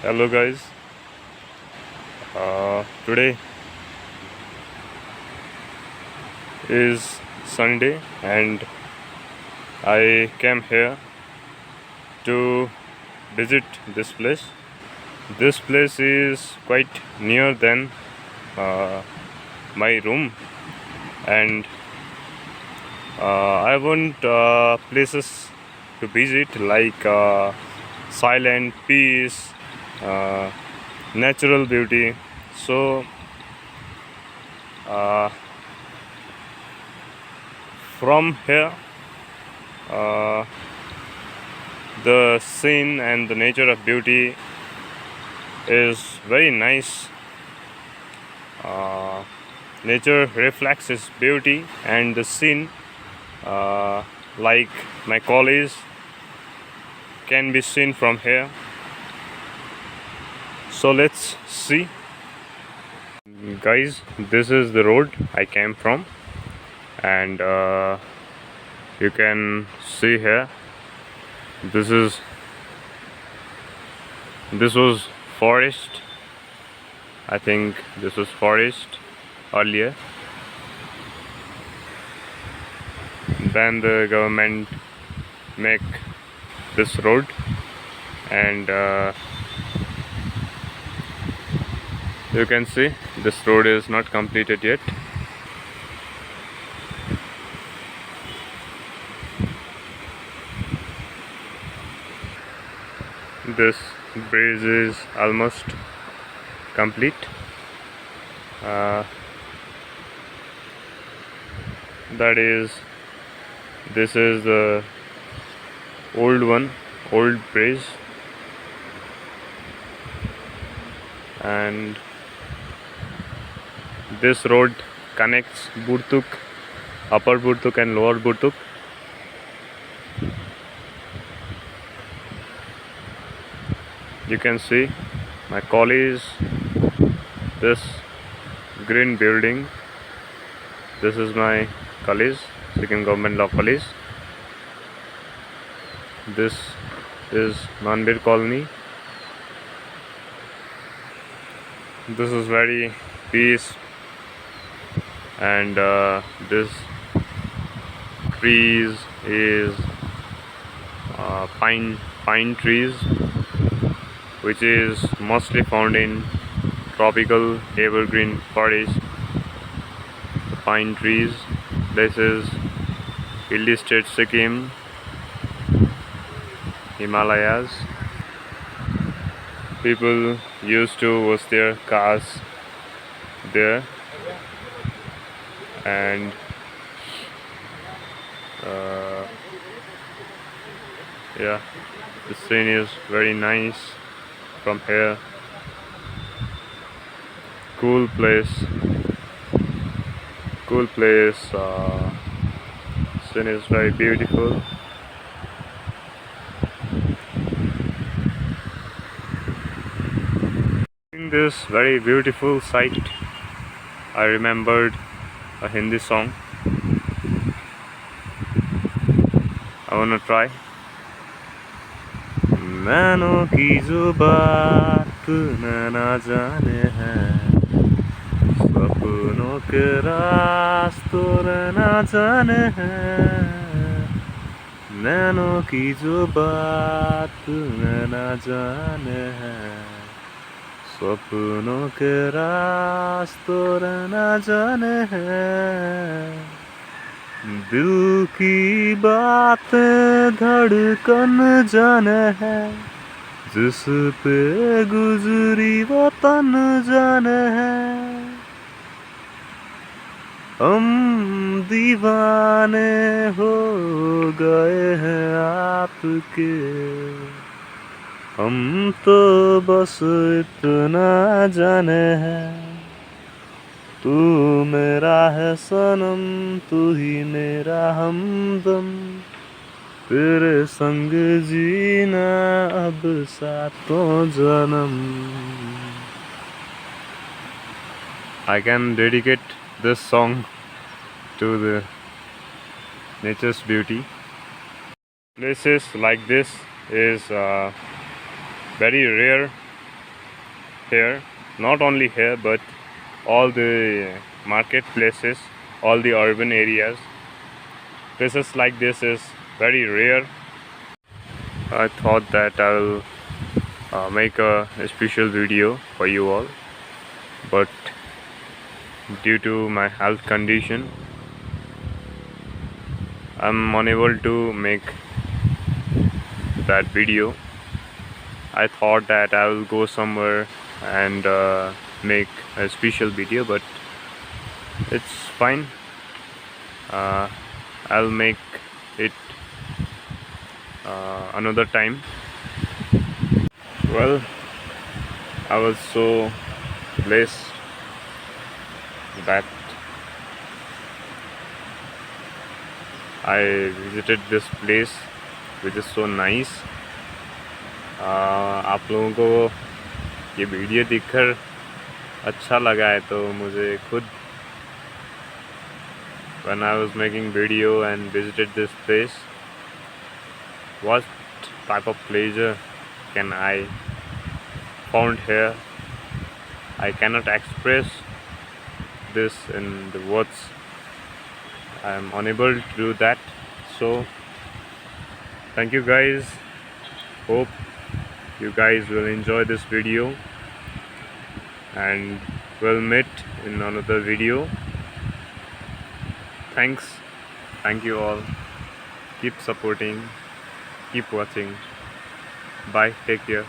Hello guys, today is Sunday and I came here to visit this place. This place is quite near than uh, my room, and I want places to visit like silent peace, uh, natural beauty. So uh, from here uh, the scene and the nature of beauty is very nice. uh, Nature reflects its beauty, and the scene like my college can be seen from here. So let's see. Guys, this is the road I came from, and you can see here this was forest. I think this was forest earlier. Then the government make this road, and you can see this road is not completed yet. This bridge is almost complete. That is, this is the old bridge, and this road connects Burtuk, Upper Burtuk and Lower Burtuk. You can see my college, this green building. This is my college, Sikkim Government Law College. This is Manbir Colony. This is very peace, and this trees is pine trees, which is mostly found in tropical evergreen forest. The pine trees. This is hilly state Sikkim, Himalayas. People used to wash their cars there, and yeah, the scene is very nice from here. Cool place. Scene is very beautiful. In this very beautiful sight, I remembered a Hindi song. I wanna try. नैनों की जो बात ना जाने हैं, सपनों के रास्तों ना जाने हैं, नैनों की जो बात ना जाने हैं, सपनों के रास्तों ना जाने हैं, दिल की बातें धड़कन जाने है, जिस पे गुजरी वो तन जाने है, हम दीवाने हो गए हैं आपके, हम तो बस इतना जाने हैं, तू मेरा है सनम, तू ही मेरा हमदम, तेरे संग जीना अब सातों जन्म. I can dedicate this song to the nature's beauty. Places like this is very rare here, not only here but all the marketplaces, all the urban areas. Places like this is very rare. I thought that I'll make a special video for you all, but due to my health condition I'm unable to make that video. I thought that I will go somewhere and make a special video, but it's fine. I'll make it another time. Well, I was so blessed that I visited this place which is so nice. आप लोगों को ये video देखकर अच्छा लगा है तो मुझे खुद when I was making video and visited this place, what type of pleasure can I found here? I cannot express this in the words. I am unable to do that. So thank you guys. Hope you guys will enjoy this video, and we'll meet in another video. Thank you all. Keep supporting, keep watching. Bye, take care.